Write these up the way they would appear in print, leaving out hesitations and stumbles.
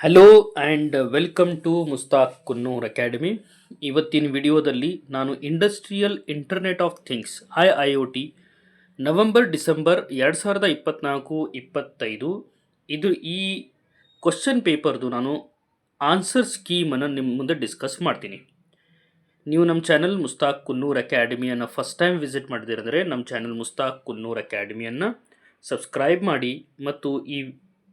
Hello and welcome to Mushtaq Kunnur academy. ಇವತ್ತಿನ ವಿಡಿಯೋದಲ್ಲಿ ನಾನು industrial internet of things IIoT November December 2024-25 ಇದು ಈ ಕ್ವಶನ್ ಪೇಪರ್ದು ನಾನು ಆನ್ಸರ್ ಸ್ಕೀಮನ್ನು ನಿಮ್ಮ ಮುಂದೆ ಡಿಸ್ಕಸ್ ಮಾಡ್ತೀನಿ. ನೀವು ನಮ್ಮ ಚಾನಲ್ ಮುಸ್ತಾಕ್ ಕುನ್ನೂರ್ ಅಕಾಡೆಮಿಯನ್ನು ಫಸ್ಟ್ ಟೈಮ್ ವಿಸಿಟ್ ಮಾಡಿದಿರಂದರೆ ನಮ್ಮ ಚಾನಲ್ ಮುಸ್ತಾಕ್ ಕುನ್ನೂರ್ ಅಕಾಡೆಮಿಯನ್ನು ಸಬ್ಸ್ಕ್ರೈಬ್ ಮಾಡಿ ಮತ್ತು ಈ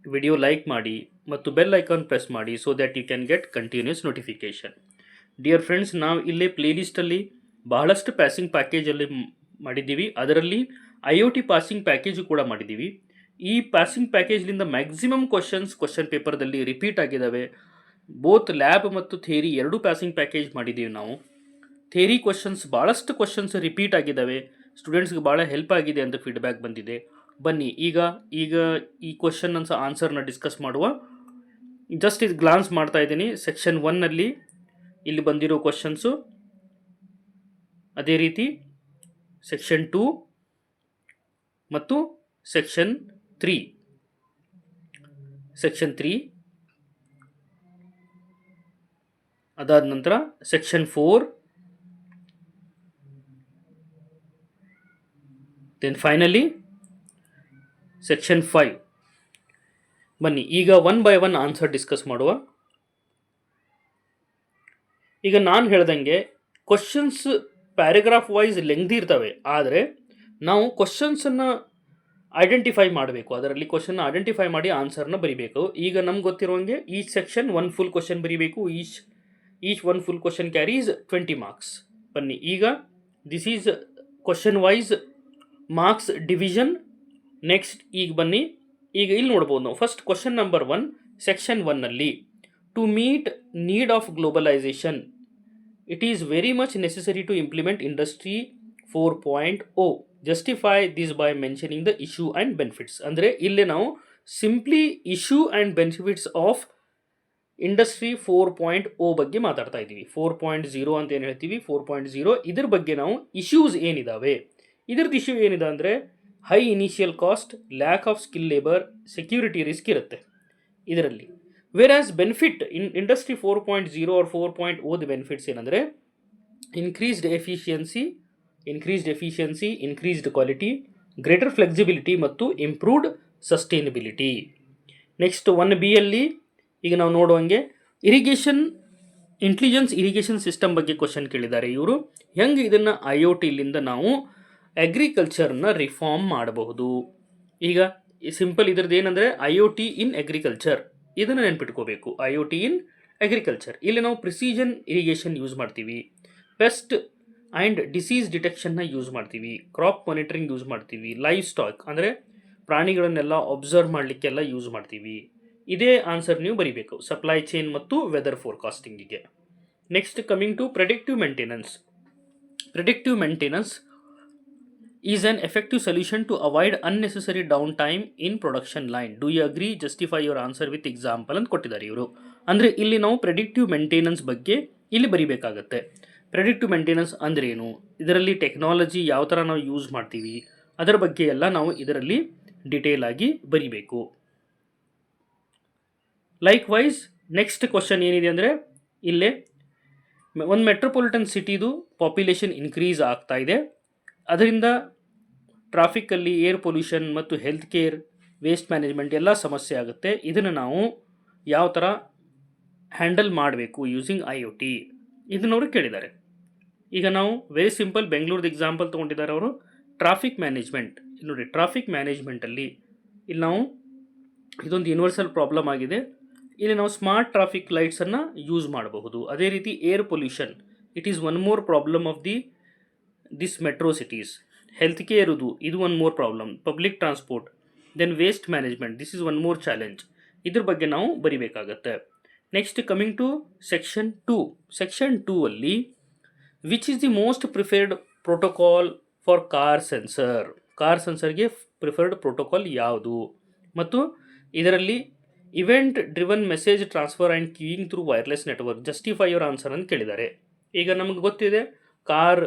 ವಿಡಿಯೋ ಲೈಕ್ ಮಾಡಿ ಮತ್ತು ಬೆಲ್ ಐಕಾನ್ ಪ್ರೆಸ್ ಮಾಡಿ so that you can get continuous notification. Dear friends, ನಾವು ಇಲ್ಲೇ ಪ್ಲೇಲಿಸ್ಟಲ್ಲಿ ಬಹಳಷ್ಟು ಪಾಸಿಂಗ್ ಪ್ಯಾಕೇಜಲ್ಲಿ ಮಾಡಿದ್ದೀವಿ. ಅದರಲ್ಲಿ IoT ಪಾಸಿಂಗ್ ಪ್ಯಾಕೇಜು ಕೂಡ ಮಾಡಿದ್ದೀವಿ. ಈ ಪಾಸಿಂಗ್ ಪ್ಯಾಕೇಜ್ಲಿಂದ ಮ್ಯಾಕ್ಸಿಮಮ್ ಕ್ವಶನ್ ಪೇಪರ್ದಲ್ಲಿ ರಿಪೀಟ್ ಆಗಿದ್ದಾವೆ. ಬೋತ್ ಲ್ಯಾಬ್ ಮತ್ತು ಥಿಯರಿ ಎರಡೂ ಪಾಸಿಂಗ್ ಪ್ಯಾಕೇಜ್ ಮಾಡಿದ್ದೀವಿ ನಾವು. ಥಿಯರಿ ಭಾಳಷ್ಟು ಕ್ವಶನ್ಸ್ ರಿಪೀಟ್ ಆಗಿದ್ದಾವೆ, ಸ್ಟೂಡೆಂಟ್ಸ್ಗೆ ಭಾಳ ಹೆಲ್ಪ್ ಆಗಿದೆ ಅಂತ ಫೀಡ್ಬ್ಯಾಕ್ ಬಂದಿದೆ. ಬನ್ನಿ ಈಗ ಈ ಕ್ವಶನ್ ಆನ್ಸರ್ನ ಡಿಸ್ಕಸ್ ಮಾಡುವ. ಜಸ್ಟ್ ಇದು ಗ್ಲಾನ್ಸ್ ಮಾಡ್ತಾ ಇದ್ದೀನಿ. ಸೆಕ್ಷನ್ 1ನಲ್ಲಿ ಇಲ್ಲಿ ಬಂದಿರೋ ಕ್ವಶನ್ಸು, ಅದೇ ರೀತಿ ಸೆಕ್ಷನ್ 2 ಮತ್ತು ಸೆಕ್ಷನ್ 3 ಅದಾದ ನಂತರ ಸೆಕ್ಷನ್ 4, ದೆನ್ ಫೈನಲಿ ಸೆಕ್ಷನ್ 5. ಬನ್ನಿ ಈಗ one by one answer discuss ಮಾಡುವ. ಈಗ ನಾನು ಹೇಳ್ದಂಗೆ ಕ್ವಶನ್ಸ್ ಪ್ಯಾರಾಗ್ರಾಫ್ ವೈಸ್ ಲೆಂಗ್ದಿ ಇರ್ತವೆ, ಆದರೆ ನಾವು ಕ್ವಶನ್ಸನ್ನು ಐಡೆಂಟಿಫೈ ಮಾಡಬೇಕು. ಅದರಲ್ಲಿ ಕ್ವಶನ್ನ ಐಡೆಂಟಿಫೈ ಮಾಡಿ ಆನ್ಸರ್ನ ಬರೀಬೇಕು. ಈಗ ನಮ್ಗೆ ಗೊತ್ತಿರುವಂಗೆ each section one full question ಬರೀಬೇಕು. Each one full question carries 20 marks. ಬನ್ನಿ ಈಗ this is question wise marks division. Next ಈಗ ಬನ್ನಿ, ಈಗ ಇಲ್ಲಿ ನೋಡ್ಬೋದು ನಾವು. ಫಸ್ಟ್ ಕ್ವಶನ್ ನಂಬರ್ 1 ಸೆಕ್ಷನ್ 1ನಲ್ಲಿ, to meet need of globalization it is very much necessary to implement industry 4.0. Justify this by mentioning the issue and benefits. ಅಂದರೆ ಇಲ್ಲಿ ನಾವು simply issue and benefits of industry 4.0 ಬಗ್ಗೆ ಮಾತಾಡ್ತಾ ಇದ್ದೀವಿ. 4.0 ಅಂತ ಏನು ಹೇಳ್ತೀವಿ, 4.0 ಇದ್ರ ಬಗ್ಗೆ ನಾವು ಇಶ್ಯೂಸ್ ಏನಿದಾವೆ, ಇದ್ರದ್ದು ಇಶ್ಯೂ ಏನಿದೆ ಅಂದರೆ high initial cost, lack of skill labour, security risk ಇರುತ್ತೆ ಇದರಲ್ಲಿ. Where benefit industry 4.0 or 4.0 benefits ಏನಂದರೆ increased efficiency, increased quality, greater flexibility ಮತ್ತು ಇಂಪ್ರೂವ್ಡ್ ಸಸ್ಟೈನಬಿಲಿಟಿ. ನೆಕ್ಸ್ಟ್ 1B ಈಗ ನಾವು ನೋಡುವಂಗೆ ಇಂಟೆಲಿಜೆನ್ಸ್ ಇರಿಗೇಷನ್ ಸಿಸ್ಟಮ್ ಬಗ್ಗೆ ಕ್ವಶನ್ ಕೇಳಿದ್ದಾರೆ ಇವರು. ಹೆಂಗೆ ಇದನ್ನು IoTಲಿಂದ ನಾವು ಅಗ್ರಿಕಲ್ಚರ್ನ ರಿಫಾರ್ಮ್ ಮಾಡಬಹುದು. ಈಗ ಸಿಂಪಲ್ ಇದ್ರದ್ದು ಏನಂದರೆ IoT ಇನ್ ಅಗ್ರಿಕಲ್ಚರ್, ಇದನ್ನು ನೆನ್ಪಿಟ್ಕೋಬೇಕು. IoT ಇನ್ ಅಗ್ರಿಕಲ್ಚರ್ ಇಲ್ಲಿ ನಾವು ಪ್ರಿಸಿಷನ್ ಇರಿಗೇಷನ್ ಯೂಸ್ ಮಾಡ್ತೀವಿ, ಪೆಸ್ಟ್ ಆ್ಯಂಡ್ ಡಿಸೀಸ್ ಡಿಟೆಕ್ಷನ್ನ ಯೂಸ್ ಮಾಡ್ತೀವಿ, ಕ್ರಾಪ್ ಮಾನಿಟರಿಂಗ್ ಯೂಸ್ ಮಾಡ್ತೀವಿ, ಲೈವ್ ಸ್ಟಾಕ್ ಅಂದರೆ ಪ್ರಾಣಿಗಳನ್ನೆಲ್ಲ ಅಬ್ಸರ್ವ್ ಮಾಡಲಿಕ್ಕೆಲ್ಲ ಯೂಸ್ ಮಾಡ್ತೀವಿ. ಇದೇ ಆನ್ಸರ್ ನೀವು ಬರೀಬೇಕು ಸಪ್ಲೈ ಚೈನ್ ಮತ್ತು ವೆದರ್ ಫೋರ್ಕಾಸ್ಟಿಂಗಿಗೆ. Next coming to predictive maintenance is an effective solution to avoid unnecessary downtime in production line. Do you agree? Justify your answer with example ಅಂತ ಕೊಟ್ಟಿದ್ದಾರೆ ಇವರು. ಅಂದರೆ ಇಲ್ಲಿ ನಾವು ಪ್ರೆಡಿಕ್ಟಿವ್ ಮೇಂಟೆನೆನ್ಸ್ ಬಗ್ಗೆ ಇಲ್ಲಿ ಬರಿಬೇಕಾಗತ್ತೆ. ಪ್ರೆಡಿಕ್ಟಿವ್ ಮೇಂಟೆನೆನ್ಸ್ ಅಂದ್ರೆ ಏನು, ಇದರಲ್ಲಿ ಟೆಕ್ನಾಲಜಿ ಯಾವ ಥರ ನಾವು ಯೂಸ್ ಮಾಡ್ತೀವಿ, ಅದರ ಬಗ್ಗೆ ಎಲ್ಲ ನಾವು ಇದರಲ್ಲಿ ಡಿಟೇಲ್ ಆಗಿ ಬರಿಬೇಕು. ಲೈಕ್ ವೈಸ್ ನೆಕ್ಸ್ಟ್ ಕ್ವಶನ್ ಏನಿದೆ ಅಂದರೆ ಇಲ್ಲೇ ಒಂದು ಮೆಟ್ರೋಪಾಲಿಟನ್ ಸಿಟಿದು ಪಾಪ್ಯುಲೇಷನ್ ಇನ್ಕ್ರೀಸ್ ಆಗ್ತಾ ಇದೆ, ಅದರಿಂದ ಟ್ರಾಫಿಕ್ಕಲ್ಲಿ ಏರ್ ಪೊಲ್ಯೂಷನ್ ಮತ್ತು ಹೆಲ್ತ್ ಕೇರ್, ವೇಸ್ಟ್ ಮ್ಯಾನೇಜ್ಮೆಂಟ್ ಎಲ್ಲ ಸಮಸ್ಯೆ ಆಗುತ್ತೆ. ಇದನ್ನು ನಾವು ಯಾವ ಥರ ಹ್ಯಾಂಡಲ್ ಮಾಡಬೇಕು ಯೂಸಿಂಗ್ IoT, ಇದನ್ನ ಅವರು ಕೇಳಿದ್ದಾರೆ. ಈಗ ನಾವು ವೆರಿ ಸಿಂಪಲ್ ಬೆಂಗಳೂರ್ದು ಎಕ್ಸಾಂಪಲ್ ತೊಗೊಂಡಿದ್ದಾರೆ ಅವರು. ಟ್ರಾಫಿಕ್ ಮ್ಯಾನೇಜ್ಮೆಂಟ್ ಇಲ್ಲಿ ನೋಡಿ, ಟ್ರಾಫಿಕ್ ಮ್ಯಾನೇಜ್ಮೆಂಟಲ್ಲಿ ಇಲ್ಲಿ ನಾವು ಇದೊಂದು ಯೂನಿವರ್ಸಲ್ ಪ್ರಾಬ್ಲಮ್ ಆಗಿದೆ. ಇಲ್ಲಿ ನಾವು ಸ್ಮಾರ್ಟ್ ಟ್ರಾಫಿಕ್ ಲೈಟ್ಸನ್ನು ಯೂಸ್ ಮಾಡಬಹುದು. ಅದೇ ರೀತಿ air pollution it is one more problem of this metro cities. Health care ಇದು one more problem. Public transport, then waste management, this is one more challenge. ಇದ್ರ ಬಗ್ಗೆ ನಾವು ಬರಿಬೇಕಾಗತ್ತೆ. ನೆಕ್ಸ್ಟ್ ಕಮಿಂಗ್ ಟು ಸೆಕ್ಷನ್ 2 ಅಲ್ಲಿ which is the most preferred protocol for car ಸೆನ್ಸರ್ಗೆ preferred protocol ಯಾವುದು, ಮತ್ತು ಇದರಲ್ಲಿ event driven message transfer and queuing through wireless network. Justify your answer ಅಂತ ಕೇಳಿದ್ದಾರೆ. ಈಗ ನಮಗೆ ಗೊತ್ತಿದೆ ಕಾರ್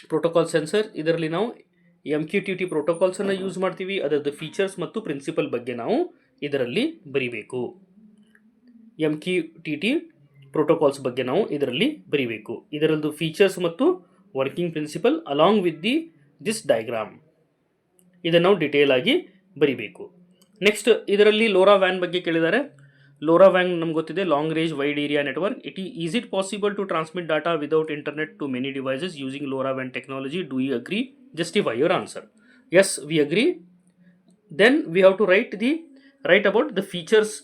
ಪ್ರೋಟೋಕಾಲ್ ಸೆನ್ಸರ್, ಇದರಲ್ಲಿ ನಾವು MQTT ಪ್ರೋಟೋಕಾಲ್ಸನ್ನು ಯೂಸ್ ಮಾಡ್ತೀವಿ. ಅದರದ್ದು ಫೀಚರ್ಸ್ ಮತ್ತು ಪ್ರಿನ್ಸಿಪಲ್ ಬಗ್ಗೆ ನಾವು ಇದರಲ್ಲಿ ಬರಿಬೇಕು. MQTT ಪ್ರೋಟೋಕಾಲ್ಸ್ ಬಗ್ಗೆ ನಾವು ಇದರಲ್ಲಿ ಬರೀಬೇಕು. ಇದರದ್ದು ಫೀಚರ್ಸ್ ಮತ್ತು working principal along with this diagram ಇದನ್ನು ನಾವು ಡಿಟೇಲ್ ಆಗಿ ಬರೀಬೇಕು. ನೆಕ್ಸ್ಟ್ ಇದರಲ್ಲಿ ಲೋರಾ ವ್ಯಾನ್ ಬಗ್ಗೆ ಕೇಳಿದ್ದಾರೆ. ಲೋರಾ ವ್ಯಾನ್ ನಮ್ಗೆ ಗೊತ್ತಿದೆ, long range wide area network. Is it possible to transmit data without internet to many devices using ಲೋರಾ van technology? Do you agree? Justify your answer. S, we agree. Then we have to write about the features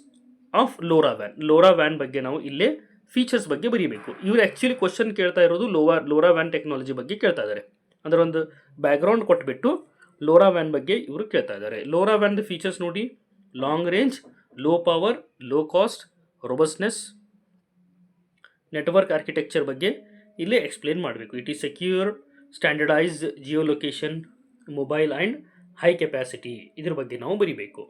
of ಲೋರಾ van. ಲೋರಾ van ಬಗ್ಗೆ ನಾವು ಇಲ್ಲೇ features ಬಗ್ಗೆ ಬರೀಬೇಕು. ಇವರು actually question ಕೇಳ್ತಾ ಇರೋದು ಲೋರಾ van technology ಬಗ್ಗೆ ಕೇಳ್ತಾ ಇದ್ದಾರೆ. ಅದರ ಒಂದು ಬ್ಯಾಕ್ಗ್ರೌಂಡ್ ಕೊಟ್ಬಿಟ್ಟು ಲೋರಾ ವ್ಯಾನ್ ಬಗ್ಗೆ ಇವರು ಕೇಳ್ತಾ ಇದ್ದಾರೆ. ಲೋರಾ ವ್ಯಾನ್ದ ಫೀಚರ್ಸ್ ನೋಡಿ, long range, low power, low cost, robustness, network architecture ಬಗ್ಗೆ ಇಲ್ಲೇ ಎಕ್ಸ್ಪ್ಲೇನ್ ಮಾಡಬೇಕು. It is secure, standardized, geolocation, mobile and high capacity, ಇದ್ರ ಬಗ್ಗೆ ನಾವು ಬರೀಬೇಕು.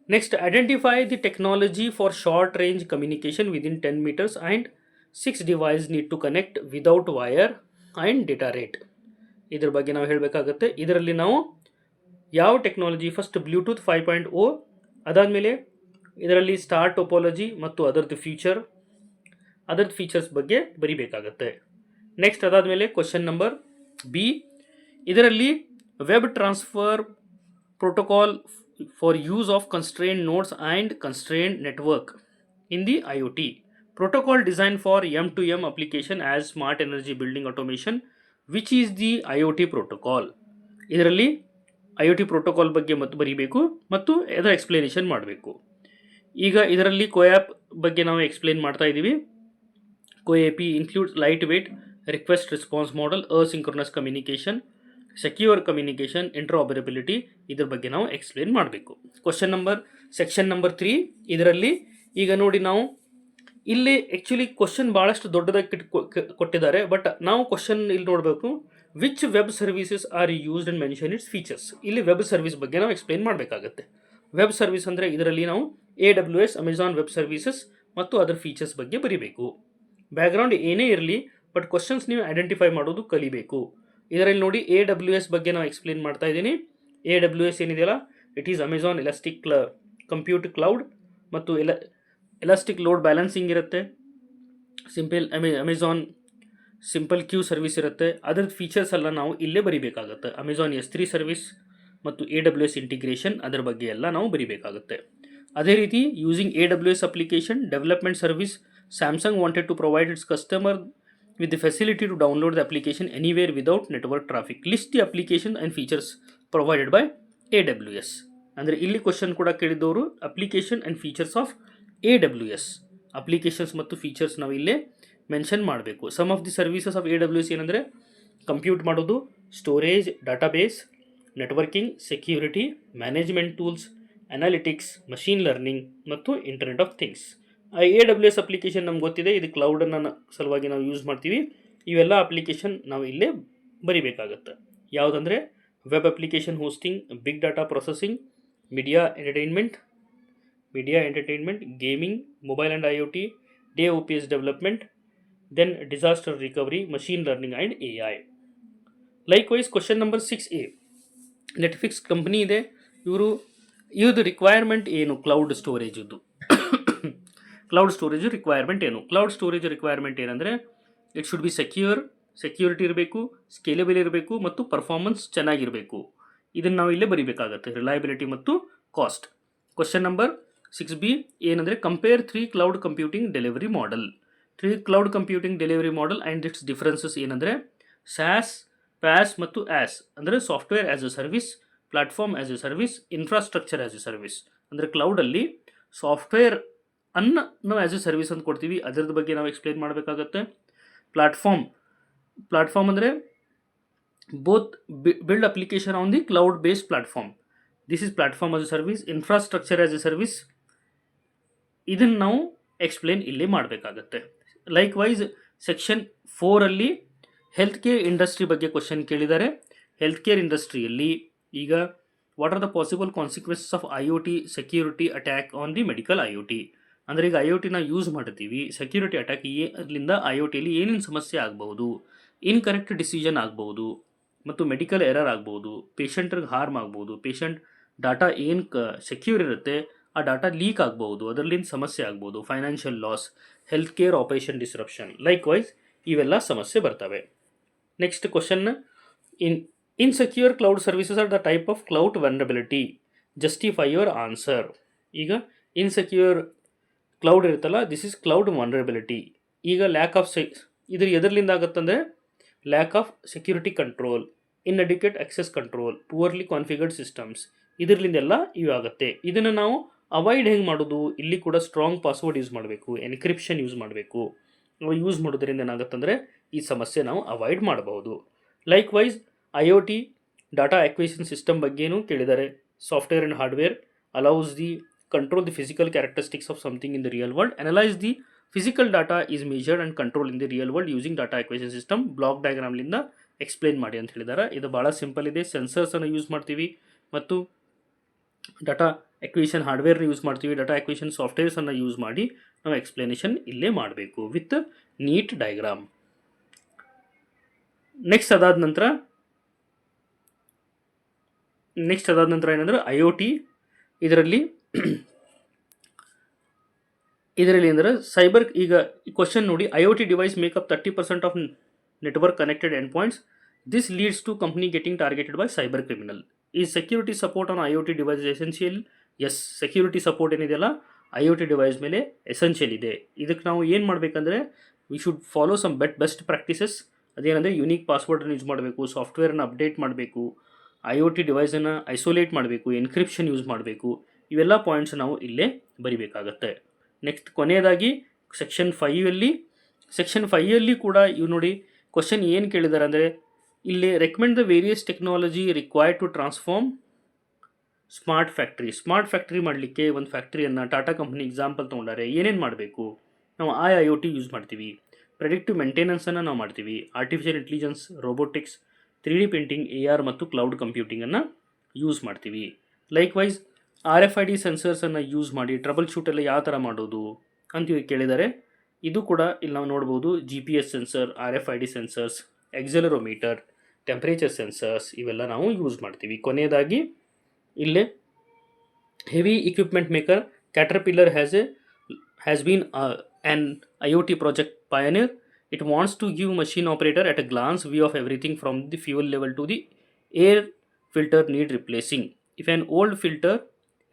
Next, identify the technology for short range communication within 10 meters and 6 devices need to connect without wire and data rate. ಇದ್ರ ಬಗ್ಗೆ ನಾವು ಹೇಳಬೇಕಾಗುತ್ತೆ. ಇದರಲ್ಲಿ ನಾವು ಯಾವ ಟೆಕ್ನಾಲಜಿ, ಫಸ್ಟ್ ಬ್ಲೂಟೂತ್ 5.0, ಅದಾದಮೇಲೆ ಇದರಲ್ಲಿ ಸ್ಟಾರ್ ಟೋಪೋಲಜಿ ಮತ್ತು ಅದರದ್ದು ಫೀಚರ್ಸ್ ಬಗ್ಗೆ ಬರಿಬೇಕಾಗತ್ತೆ. ನೆಕ್ಸ್ಟ್ ಅದಾದಮೇಲೆ ಕ್ವಶನ್ ನಂಬರ್ ಬಿ, ಇದರಲ್ಲಿ web transfer protocol for use of constrained nodes and constrained network in the IoT. Protocol design for M2M application as smart energy building automation, which is the IoT protocol. ಇದರಲ್ಲಿ IoT protocol ಬಗ್ಗೆ ಮತ್ತು ಬರೀಬೇಕು ಮತ್ತು ಅದರ explanation ಮಾಡಬೇಕು. ಈಗ ಇದರಲ್ಲಿ ಕೋಆ್ಯಪ್ ಬಗ್ಗೆ ನಾವು ಎಕ್ಸ್ಪ್ಲೇನ್ ಮಾಡ್ತಾ ಇದ್ದೀವಿ. CoAP includes lightweight request response model, asynchronous communication, secure communication, interoperability. ಇದ್ರ ಬಗ್ಗೆ ನಾವು ಎಕ್ಸ್ಪ್ಲೇನ್ ಮಾಡಬೇಕು. ಸೆಕ್ಷನ್ ನಂಬರ್ 3, ಇದರಲ್ಲಿ ಈಗ ನೋಡಿ ನಾವು ಇಲ್ಲಿ ಆ್ಯಕ್ಚುಲಿ ಕ್ವಶನ್ ಭಾಳಷ್ಟು ದೊಡ್ಡದಾಗಿ ಕೊಟ್ಟಿದ್ದಾರೆ. ಬಟ್ ನಾವು ಕ್ವಶನ್ ಇಲ್ಲಿ ನೋಡಬೇಕು, which web services are used and mention it's features. ಇಲ್ಲಿ ವೆಬ್ ಸರ್ವಿಸ್ ಬಗ್ಗೆ ನಾವು ಎಕ್ಸ್ಪ್ಲೇನ್ ಮಾಡಬೇಕಾಗತ್ತೆ. ವೆಬ್ ಸರ್ವಿಸ್ ಅಂದರೆ ಇದರಲ್ಲಿ ನಾವು AWS, ಅಮೆಜಾನ್ ವೆಬ್ ಸರ್ವಿಸಸ್ ಮತ್ತು ಅದರ ಫೀಚರ್ಸ್ ಬಗ್ಗೆ ಬರೀಬೇಕು. ಬ್ಯಾಕ್ಗ್ರೌಂಡ್ ಏನೇ ಇರಲಿ, ಬಟ್ ಕ್ವಶನ್ಸ್ ನೀವು ಐಡೆಂಟಿಫೈ ಮಾಡೋದು ಕಲಿಬೇಕು. ಇದರಲ್ಲಿ ನೋಡಿ AWS ಬಗ್ಗೆ ನಾವು ಎಕ್ಸ್ಪ್ಲೇನ್ ಮಾಡ್ತಾ ಇದ್ದೀನಿ. AWS ಏನಿದೆಯಲ್ಲ, it is Amazon elastic compute cloud ಮತ್ತು ಎಲಾಸ್ಟಿಕ್ ಲೋಡ್ ಬ್ಯಾಲೆನ್ಸಿಂಗ್ ಇರುತ್ತೆ. ಅಮೆಜಾನ್ ಸಿಂಪಲ್ ಕ್ಯೂ ಸರ್ವಿಸ್ ಇರುತ್ತೆ. ಅದರದ್ದು ಫೀಚರ್ಸ್ ಎಲ್ಲ ನಾವು ಇಲ್ಲೇ ಬರೀಬೇಕಾಗುತ್ತೆ. ಅಮೆಜಾನ್ S3 ಸರ್ವಿಸ್ ಮತ್ತು AWS ಇಂಟಿಗ್ರೇಷನ್, ಅದರ ಬಗ್ಗೆ ಎಲ್ಲ ನಾವು ಬರೀಬೇಕಾಗುತ್ತೆ. ಅದೇ ರೀತಿ using AWS application development service, Samsung wanted to provide its customer with the facility to download the application anywhere without network traffic. List the application and features provided by AWS. ಅಂದರೆ ಇಲ್ಲಿ question ಕೂಡ ಕೇಳಿದವರು application and features of AWS. Applications ಮತ್ತು features ನಾವು ಇಲ್ಲೇ mention ಮಾಡಬೇಕು. Some of the services of AWS ಏನಂದರೆ compute ಮಾಡೋದು, storage, database, networking, security, management tools, analytics, machine learning ಮತ್ತು internet of things. AWS application ನಮ್ಗೆ ಗೊತ್ತಿದೆ, ಇದು ಕ್ಲೌಡನ್ನು ಸಲುವಾಗಿ ನಾವು ಯೂಸ್ ಮಾಡ್ತೀವಿ. ಇವೆಲ್ಲ ಅಪ್ಲಿಕೇಶನ್ ನಾವು ಇಲ್ಲೇ ಬರಿಬೇಕಾಗತ್ತೆ. ಯಾವುದಂದರೆ web application hosting, big data processing, media entertainment, gaming, mobile and IoT, DOPS development, then disaster recovery, machine learning and AI. Likewise question number 6A, Netflix company ಇದೆ. ಇವ್ರದ್ದು ರಿಕ್ವೈರ್ಮೆಂಟ್ ಏನು? ಕ್ಲೌಡ್ ಸ್ಟೋರೇಜದ್ದು ರಿಕ್ವೈರ್ಮೆಂಟ್ ಏನು? Cloud storage requirement ಏನಂದರೆ it should be security ಇರಬೇಕು, scalable ಇರಬೇಕು ಮತ್ತು performance ಚೆನ್ನಾಗಿರಬೇಕು. ಇದನ್ನು ನಾವು ಇಲ್ಲೇ ಬರೀಬೇಕಾಗತ್ತೆ, ರಿಲಯಬಿಲಿಟಿ ಮತ್ತು ಕಾಸ್ಟ್. ಕ್ವಶನ್ ನಂಬರ್ 6B ಏನಂದರೆ compare 3 cloud computing delivery model. 3 cloud computing delivery model and its differences ಏನಂದರೆ SaaS, PaaS ಮತ್ತು AS ಅಂದರೆ software as a service, platform as a service, infrastructure as a service. ಅಂದರೆ ಕ್ಲೌಡಲ್ಲಿ software ನಾವು as a service ಅಂತ ಕೊಡ್ತೀವಿ, ಅದರದ್ದು ಬಗ್ಗೆ ನಾವು ಎಕ್ಸ್ಪ್ಲೇನ್ ಮಾಡಬೇಕಾಗತ್ತೆ. ಪ್ಲಾಟ್ಫಾರ್ಮ್ ಅಂದರೆ both build application on the cloud based platform, this is platform as a service. Infrastructure as a service, ಇದನ್ನು ನಾವು ಎಕ್ಸ್ಪ್ಲೇನ್ ಇಲ್ಲಿ ಮಾಡಬೇಕಾಗತ್ತೆ. Likewise section 4ಅಲ್ಲಿ health care industry ಬಗ್ಗೆ ಕ್ವಶನ್ ಕೇಳಿದ್ದಾರೆ. ಹೆಲ್ತ್ ಕೇರ್ ಇಂಡಸ್ಟ್ರಿಯಲ್ಲಿ ಈಗ what are the possible consequences of IoT security attack on the medical IoT. ಅಂದರೆ ಈಗ IoTನ ಯೂಸ್ ಮಾಡ್ತೀವಿ, ಸೆಕ್ಯೂರಿಟಿ ಅಟ್ಯಾಕ್ ಅದರಿಂದ IoTಯಲ್ಲಿ ಏನೇನು ಸಮಸ್ಯೆ ಆಗ್ಬೋದು, ಇನ್ಕರೆಕ್ಟ್ ಡಿಸಿಷನ್ ಆಗ್ಬೋದು ಮತ್ತು ಮೆಡಿಕಲ್ ಎರರ್ ಆಗ್ಬೋದು, ಪೇಷಂಟ್ರಿಗೆ ಹಾರ್ಮ್ ಆಗ್ಬೋದು, ಪೇಷಂಟ್ ಡಾಟಾ ಏನು ಸೆಕ್ಯೂರ್ ಇರುತ್ತೆ ಆ ಡಾಟಾ ಲೀಕ್ ಆಗ್ಬೋದು, ಅದರಲ್ಲಿಂದ ಸಮಸ್ಯೆ ಆಗ್ಬೋದು, financial loss, health care operation disruption, likewise ಇವೆಲ್ಲ ಸಮಸ್ಯೆ ಬರ್ತವೆ. Next question, insecure cloud services are the type of cloud vulnerability, justify your answer. ಈಗ ಇನ್ಸೆಕ್ಯೂರ್ ಕ್ಲೌಡ್ ಇರುತ್ತಲ್ಲ, ದಿಸ್ ಇಸ್ ಕ್ಲೌಡ್ ವಲ್ನರಬಿಲಿಟಿ. ಈಗ ಲ್ಯಾಕ್ ಆಫ್ ಇದ್ರ ಎದರ್ಲಿಂದ ಆಗುತ್ತಂದರೆ lack of security control, inadequate access control, poorly configured systems, ಇದರಲ್ಲಿಂದೆಲ್ಲ ಇವು ಆಗುತ್ತೆ. ಇದನ್ನು ನಾವು ಅವಾಯ್ಡ್ ಹೆಂಗೆ ಮಾಡೋದು? ಇಲ್ಲಿ ಕೂಡ ಸ್ಟ್ರಾಂಗ್ ಪಾಸ್ವರ್ಡ್ ಯೂಸ್ ಮಾಡಬೇಕು, ಎನ್ಕ್ರಿಪ್ಷನ್ ಯೂಸ್ ಮಾಡಬೇಕು. ಯೂಸ್ ಮಾಡೋದ್ರಿಂದ ಏನಾಗುತ್ತಂದರೆ ಈ ಸಮಸ್ಯೆ ನಾವು ಅವಾಯ್ಡ್ ಮಾಡಬಹುದು. Likewise IoT data acquisition system ಬಗ್ಗೆನೂ ಕೇಳಿದ್ದಾರೆ. Software and hardware allows the control the physical characteristics of something in the real world, analyse the physical data is measured and control in the real world using data acquisition system. Block ಡಯಾಗ್ರಾಮ್ಲಿಂದ explain ಮಾಡಿ ಅಂತ ಹೇಳಿದ್ದಾರೆ. ಇದು ಭಾಳ simple ಇದೆ. ಸೆನ್ಸರ್ಸನ್ನು use ಮಾಡ್ತೀವಿ ಮತ್ತು data acquisition ಹಾರ್ಡ್ವೇರ್ನ use ಮಾಡ್ತೀವಿ, ಡಾಟಾ ಅಕ್ವಿಷನ್ ಸಾಫ್ಟ್ವೇರ್ಸನ್ನು ಯೂಸ್ ಮಾಡಿ ನಾವು ಎಕ್ಸ್ಪ್ಲನೇಷನ್ ಇಲ್ಲೇ ಮಾಡಬೇಕು ವಿತ್ ನೀಟ್ ಡಯಾಗ್ರಾಮ್. ನೆಕ್ಸ್ಟ್ ಅದಾದ ನಂತರ ಏನಂದರೆ IoT ಇದರಲ್ಲಿ ಅಂದರೆ ಸೈಬರ್. ಈಗ ಕ್ವಶನ್ ನೋಡಿ, IoT device make up 30% of network connected end points. This leads to company getting targeted by cyber criminal. ಈ security support on IoT device essential. Yes, security support ಏನಿದೆಯಲ್ಲ IoT device ಮೇಲೆ essential ಇದೆ. ಇದಕ್ಕೆ ನಾವು ಏನು ಮಾಡಬೇಕಂದ್ರೆ we should follow some best practices. ಅದೇನೆಂದರೆ unique ಪಾಸ್ವರ್ಡನ್ನು ಯೂಸ್ ಮಾಡಬೇಕು, ಸಾಫ್ಟ್ವೇರನ್ನು ಅಪ್ಡೇಟ್ ಮಾಡಬೇಕು, IoT ಡಿವೈಸನ್ನು ಐಸೋಲೇಟ್ ಮಾಡಬೇಕು, ಎನ್ಕ್ರಿಪ್ಷನ್ ಯೂಸ್ ಮಾಡಬೇಕು. ಇವೆಲ್ಲ ಪಾಯಿಂಟ್ಸ್ ನಾವು ಇಲ್ಲೇ ಬರಿಬೇಕಾಗತ್ತೆ. ನೆಕ್ಸ್ಟ್ ಕೊನೆಯದಾಗಿ ಸೆಕ್ಷನ್ 5 ಕೂಡ ಇವು ನೋಡಿ ಕ್ವಶನ್ ಏನು ಕೇಳಿದ್ದಾರೆ ಅಂದರೆ ಇಲ್ಲಿ recommend the various technology required to transform smart factory ಮಾಡಲಿಕ್ಕೆ ಒಂದು ಫ್ಯಾಕ್ಟ್ರಿಯನ್ನು ಟಾಟಾ ಕಂಪ್ನಿ ಎಕ್ಸಾಂಪಲ್ ತೊಗೊಂಡಾರೆ. ಏನೇನು ಮಾಡಬೇಕು? ನಾವು IoT ಯೂಸ್ ಮಾಡ್ತೀವಿ, ಪ್ರೆಡಿಕ್ಟಿವ್ ಮೇಂಟೆನೆನ್ಸನ್ನು ನಾವು ಮಾಡ್ತೀವಿ, artificial intelligence, robotics, 3D printing, AR ಮತ್ತು ಕ್ಲೌಡ್ ಕಂಪ್ಯೂಟಿಂಗನ್ನು ಯೂಸ್ ಮಾಡ್ತೀವಿ. ಲೈಕ್ ವೈಸ್ RFID ಸೆನ್ಸರ್ಸನ್ನು ಯೂಸ್ ಮಾಡಿ ಟ್ರಬಲ್ ಶೂಟೆಲ್ಲ ಯಾವ ಥರ ಮಾಡೋದು ಅಂತೀವಿ ಕೇಳಿದ್ದಾರೆ. ಇದು ಕೂಡ ಇಲ್ಲಿ ನಾವು ನೋಡ್ಬೋದು. GPS sensor, RFID sensors, accelerometer, temperature sensors ಇವೆಲ್ಲ ನಾವು ಯೂಸ್ ಮಾಡ್ತೀವಿ. ಕೊನೆಯದಾಗಿ ಇಲ್ಲೇ heavy equipment maker Caterpillar has been on IoT project pioneer. It wants to give machine operator at a glance view of everything from the fuel level to the air filter need replacing. If an old filter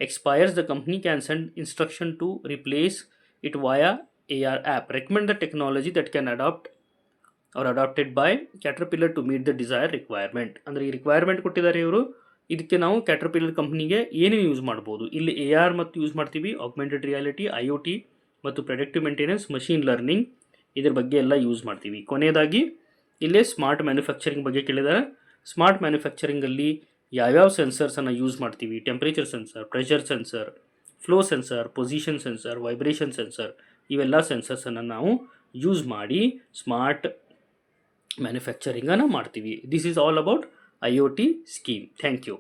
expires, the company can send instruction to replace it via AR app. Recommend the technology that can adapt or adopted by Caterpillar to meet the desired requirement. ಅಂದರೆ ಈ requirement ಕೊಟ್ಟಿದ್ದಾರೆ ಇವರು. ಇದಕ್ಕೆ ನಾವು caterpillar ಕಂಪ್ನಿಗೆ ಏನೇನು use ಮಾಡ್ಬೋದು? ಇಲ್ಲಿ AR ಮತ್ತು ಯೂಸ್ ಮಾಡ್ತೀವಿ, ಆಗ್ಮೆಂಟೆಡ್ ರಿಯಾಲಿಟಿ, IoT ಮತ್ತು ಪ್ರೆಡಿಕ್ಟಿವ್ ಮೇಂಟೆನೆನ್ಸ್, ಮಷೀನ್ ಲರ್ನಿಂಗ್ ಇದ್ರ ಬಗ್ಗೆ ಎಲ್ಲ ಯೂಸ್ ಮಾಡ್ತೀವಿ. ಕೊನೆಯದಾಗಿ ಇಲ್ಲೇ ಸ್ಮಾರ್ಟ್ ಮ್ಯಾನುಫ್ಯಾಕ್ಚರಿಂಗ್ ಬಗ್ಗೆ ಕೇಳಿದ್ದಾರೆ. ಸ್ಮಾರ್ಟ್ ಮ್ಯಾನುಫ್ಯಾಕ್ಚರಿಂಗಲ್ಲಿ ಯಾವ್ಯಾವ ಸೆನ್ಸರ್ಸನ್ನು ಯೂಸ್ ಮಾಡ್ತೀವಿ? Temperature sensor, pressure sensor, flow sensor, position sensor, vibration sensor, ಇವೆಲ್ಲ ಸೆನ್ಸರ್ಸನ್ನು ನಾವು ಯೂಸ್ ಮಾಡಿ ಸ್ಮಾರ್ಟ್ ಮ್ಯಾನುಫ್ಯಾಕ್ಚರಿಂಗನ್ನು ಮಾಡ್ತೀವಿ. This is all about IoT scheme. Thank you.